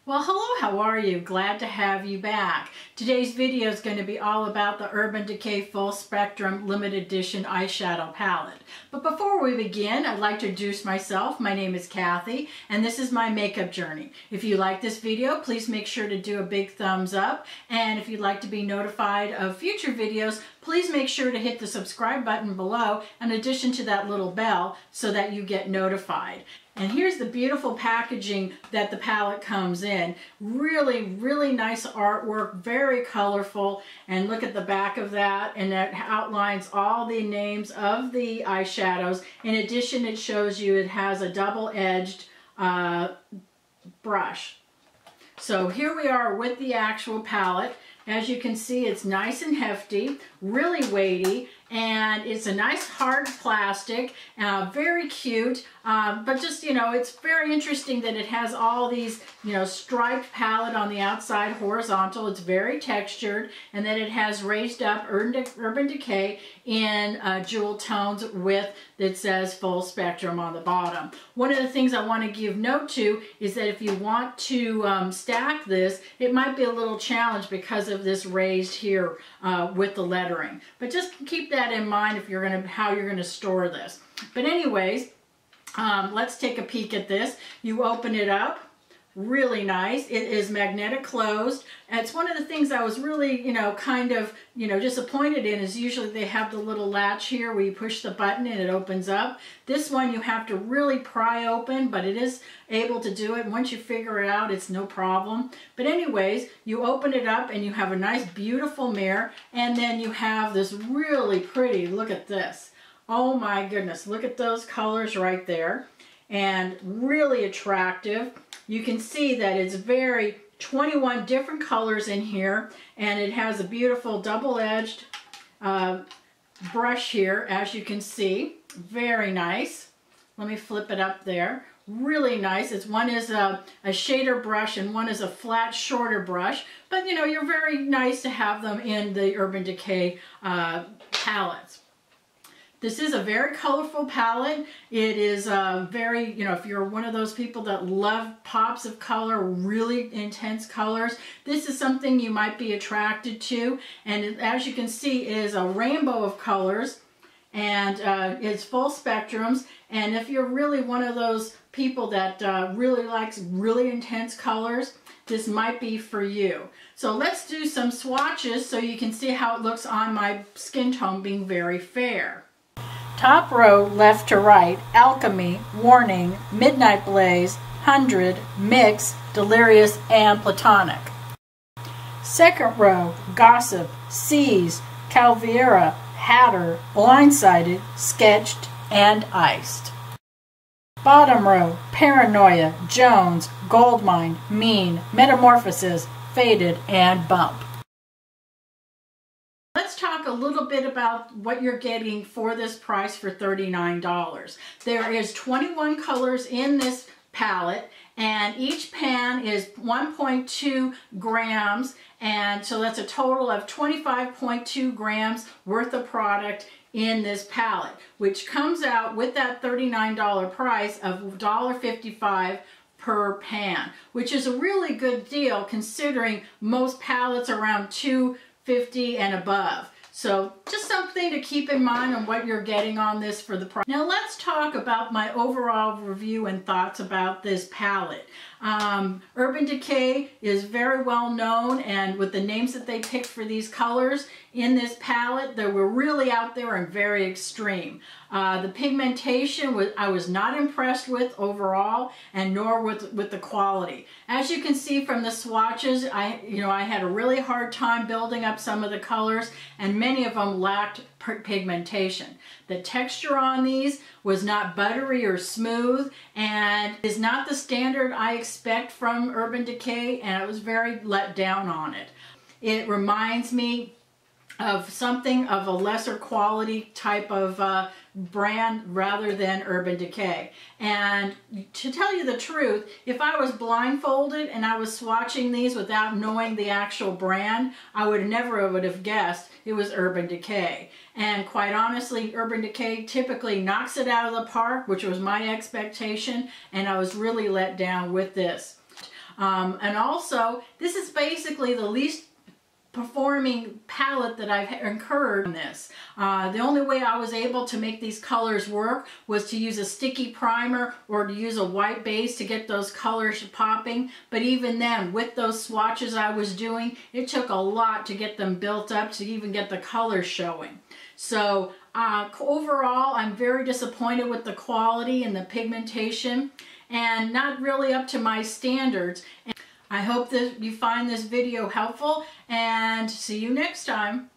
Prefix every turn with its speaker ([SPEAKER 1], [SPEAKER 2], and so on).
[SPEAKER 1] Well, hello, how are you? Glad to have you back. Today's video is going to be all about the Urban Decay Full Spectrum Limited Edition Eyeshadow Palette. But before we begin, I'd like to introduce myself. My name is Kathy, and this is my makeup journey. If you like this video, please make sure to do a big thumbs up. And if you'd like to be notified of future videos, please make sure to hit the subscribe button below, in addition to that little bell, so that you get notified. And here's the beautiful packaging that the palette comes in. Really, really nice artwork, very colorful. And look at the back of that, and that outlines all the names of the eyeshadows. In addition, it shows you it has a double-edged brush. So here we are with the actual palette. As you can see, it's nice and hefty, really weighty, and it's a nice hard plastic, very cute, but just, it's very interesting that it has all these, striped palette on the outside, horizontal. It's very textured, and then it has raised up Urban Decay in jewel tones with, that says Full Spectrum on the bottom. One of the things I want to give note to is that if you want to stack this, it might be a little challenge because of this raised here with the lettering. But just keep that in mind if you're how you're gonna store this. But anyways, let's take a peek at this. You open it up. Really nice. It is magnetic closed. And it's one of the things I was really, kind of, disappointed in is usually they have the little latch here where you push the button and it opens up. This one you have to really pry open, but it is able to do it. Once you figure it out, it's no problem. But anyways, you open it up and you have a nice, beautiful mirror, and then you have this really pretty, look at this. Oh my goodness, look at those colors right there. And really attractive. You can see that it's 21 different colors in here, and it has a beautiful double-edged brush here, as you can see. Very nice. Let me flip it up there. Really nice. One is a shader brush and one is a flat, shorter brush. But you're very nice to have them in the Urban Decay palettes. This is a very colorful palette. It is very, if you're one of those people that love pops of color, really intense colors, this is something you might be attracted to. And as you can see, it is a rainbow of colors, and it's full spectrums. And if you're really one of those people that really likes really intense colors, this might be for you. So let's do some swatches so you can see how it looks on my skin tone being very fair. Top row, left to right, Alchemy, Warning, Midnight Blaze, 100, Mix, Delirious, and Platonic. Second row, Gossip, Seize, Calviera, Hatter, Blindsided, Sketched, and Iced. Bottom row, Paranoia, Jones, Goldmine, Mean, Metamorphosis, Faded, and Bump. Let's talk a little bit about what you're getting for this price for $39. There is 21 colors in this palette, and each pan is 1.2 grams, and so that's a total of 25.2 grams worth of product in this palette, which comes out with that $39 price of $1.55 per pan, which is a really good deal considering most palettes are around $2.50 and above. So just something to keep in mind on what you're getting on this for the price. Now let's talk about my overall review and thoughts about this palette. Urban Decay is very well known, and with the names that they picked for these colors in this palette, they were really out there and very extreme. The pigmentation I was not impressed with overall, and nor with the quality. As you can see from the swatches, I had a really hard time building up some of the colors, and many of them lacked pigmentation. The texture on these was not buttery or smooth, and is not the standard I expect from Urban Decay, and I was very let down on it. It reminds me of something of a lesser quality type of brand rather than Urban Decay. And to tell you the truth, if I was blindfolded and I was swatching these without knowing the actual brand, I would have guessed it was Urban Decay. And quite honestly, Urban Decay typically knocks it out of the park, which was my expectation, and I was really let down with this. And also, this is basically the least performing palette that I've incurred on this. The only way I was able to make these colors work was to use a sticky primer or to use a white base to get those colors popping. But even then, with those swatches I was doing, it took a lot to get them built up to even get the colors showing. So overall, I'm very disappointed with the quality and the pigmentation, and not really up to my standards. I hope that you find this video helpful, and see you next time.